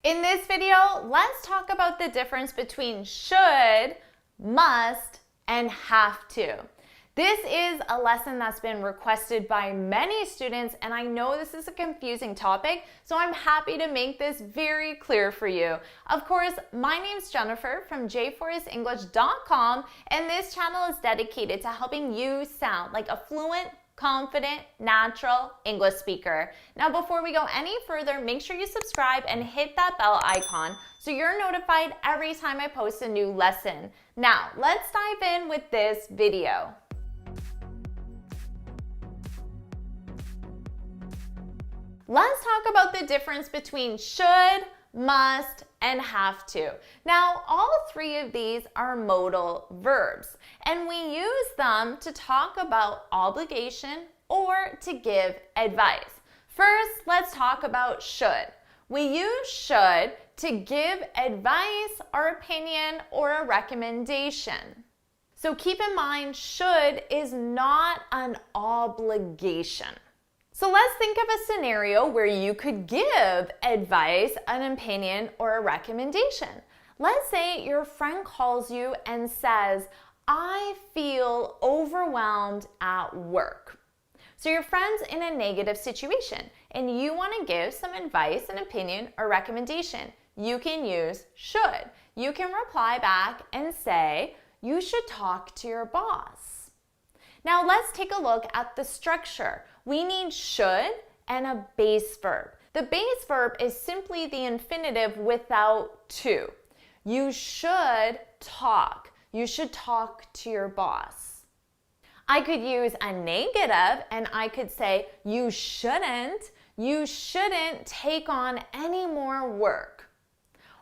In this video, let's talk about the difference between should, must, and have to. This is a lesson that's been requested by many students, and I know this is a confusing topic, so I'm happy to make this very clear for you. Of course, my name's Jennifer from jforrestenglish.com, and this channel is dedicated to helping you sound like a fluent, confident, natural English speaker. Now, before we go any further, make sure you subscribe and hit that bell icon so you're notified every time I post a new lesson. Now, let's dive in with this video. Let's talk about the difference between should, must, and have to. Now, all three of these are modal verbs, and we use them to talk about obligation or to give advice. First, let's talk about should. We use should to give advice or opinion or a recommendation. So keep in mind, should is not an obligation. So let's think of a scenario where you could give advice, an opinion, or a recommendation. Let's say your friend calls you and says, I feel overwhelmed at work. So your friend's in a negative situation and you want to give some advice, an opinion, or recommendation. You can use should. You can reply back and say, you should talk to your boss. Now let's take a look at the structure. We need should and a base verb. The base verb is simply the infinitive without to. You should talk. You should talk to your boss. I could use a negative and I could say you shouldn't take on any more work.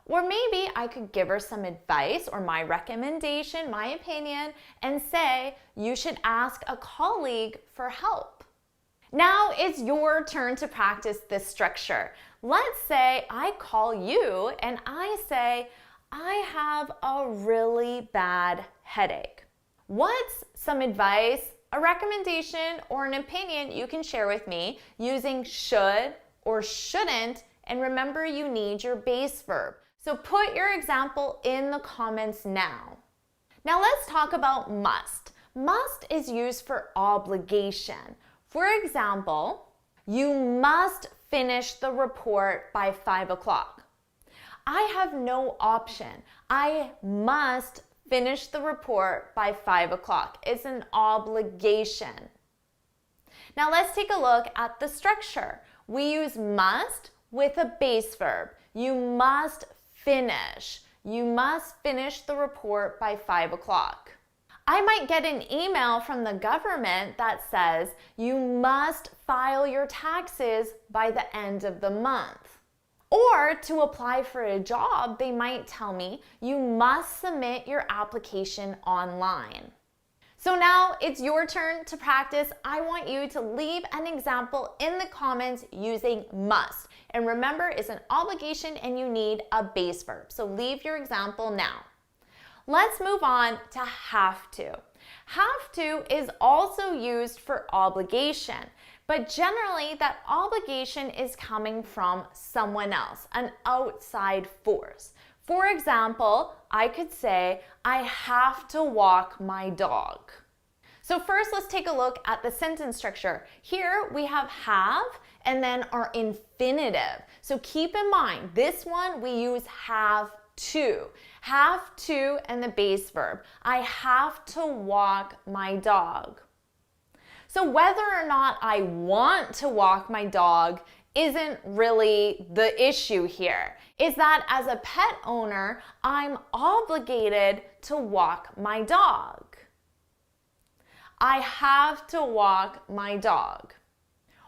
Or maybe I could give her some advice or my recommendation, my opinion, and say you should ask a colleague for help. Now it's your turn to practice this structure. Let's say I call you and I say, I have a really bad headache. What's some advice, a recommendation, or an opinion you can share with me using should or shouldn't? And remember, you need your base verb. So put your example in the comments now. Now let's talk about must. Must is used for obligation. For example, you must finish the report by 5 o'clock. I have no option. I must finish the report by 5 o'clock. It's an obligation. Now let's take a look at the structure. We use must with a base verb. You must finish. You must finish the report by 5 o'clock. I might get an email from the government that says you must file your taxes by the end of the month. Or to apply for a job, they might tell me you must submit your application online. So now it's your turn to practice. I want you to leave an example in the comments using must. And remember, it's an obligation and you need a base verb. So leave your example now. Let's move on to have to. Have to is also used for obligation, but generally that obligation is coming from someone else, an outside force. For example, I could say, I have to walk my dog. So first, let's take a look at the sentence structure. Here we have and then our infinitive. So keep in mind, this one we use have to. Have to and the base verb. I have to walk my dog. So whether or not I want to walk my dog isn't really the issue here. Is that as a pet owner, I'm obligated to walk my dog. I have to walk my dog.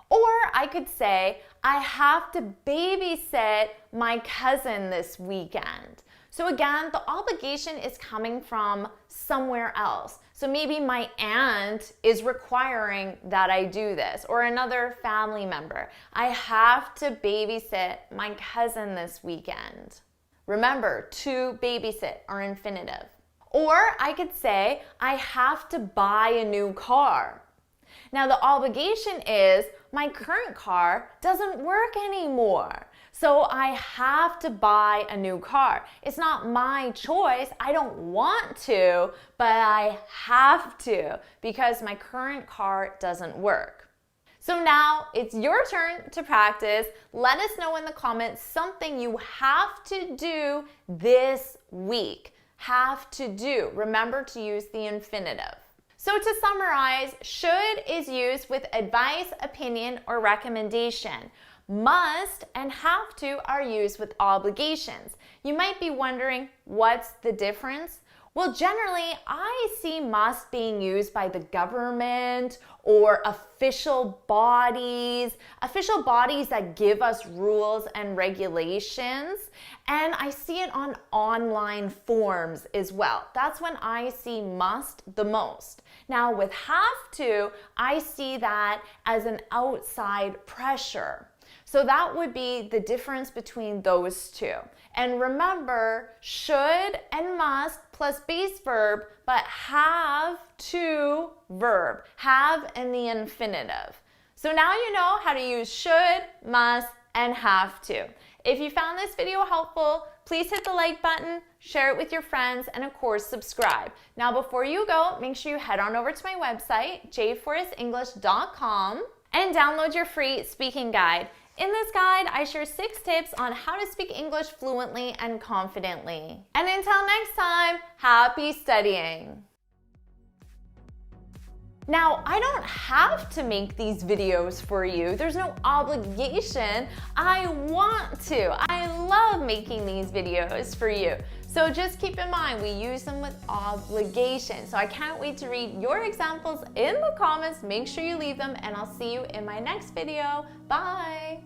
Or I could say, I have to babysit my cousin this weekend. So again, the obligation is coming from somewhere else. So maybe my aunt is requiring that I do this, or another family member. I have to babysit my cousin this weekend. Remember, to babysit are infinitive. Or I could say, I have to buy a new car. Now the obligation is my current car doesn't work anymore. So I have to buy a new car. It's not my choice. I don't want to, but I have to because my current car doesn't work. So now it's your turn to practice. Let us know in the comments something you have to do this week. Have to do. Remember to use the infinitive. So to summarize, should is used with advice, opinion, or recommendation. Must and have to are used with obligations. You might be wondering, what's the difference? Well, generally, I see must being used by the government or official bodies that give us rules and regulations. And I see it on online forms as well. That's when I see must the most. Now, with have to, I see that as an outside pressure. So that would be the difference between those two. And remember, should and must plus base verb, but have to verb. Have in the infinitive. So now you know how to use should, must, and have to. If you found this video helpful, please hit the like button, share it with your friends, and of course, subscribe. Now, before you go, make sure you head on over to my website, jforestenglish.com, and download your free speaking guide. In this guide, I share 6 tips on how to speak English fluently and confidently. And until next time, happy studying! Now, I don't have to make these videos for you. There's no obligation. I want to. I love making these videos for you. So just keep in mind, we use them with obligation. So I can't wait to read your examples in the comments. Make sure you leave them, and I'll see you in my next video. Bye!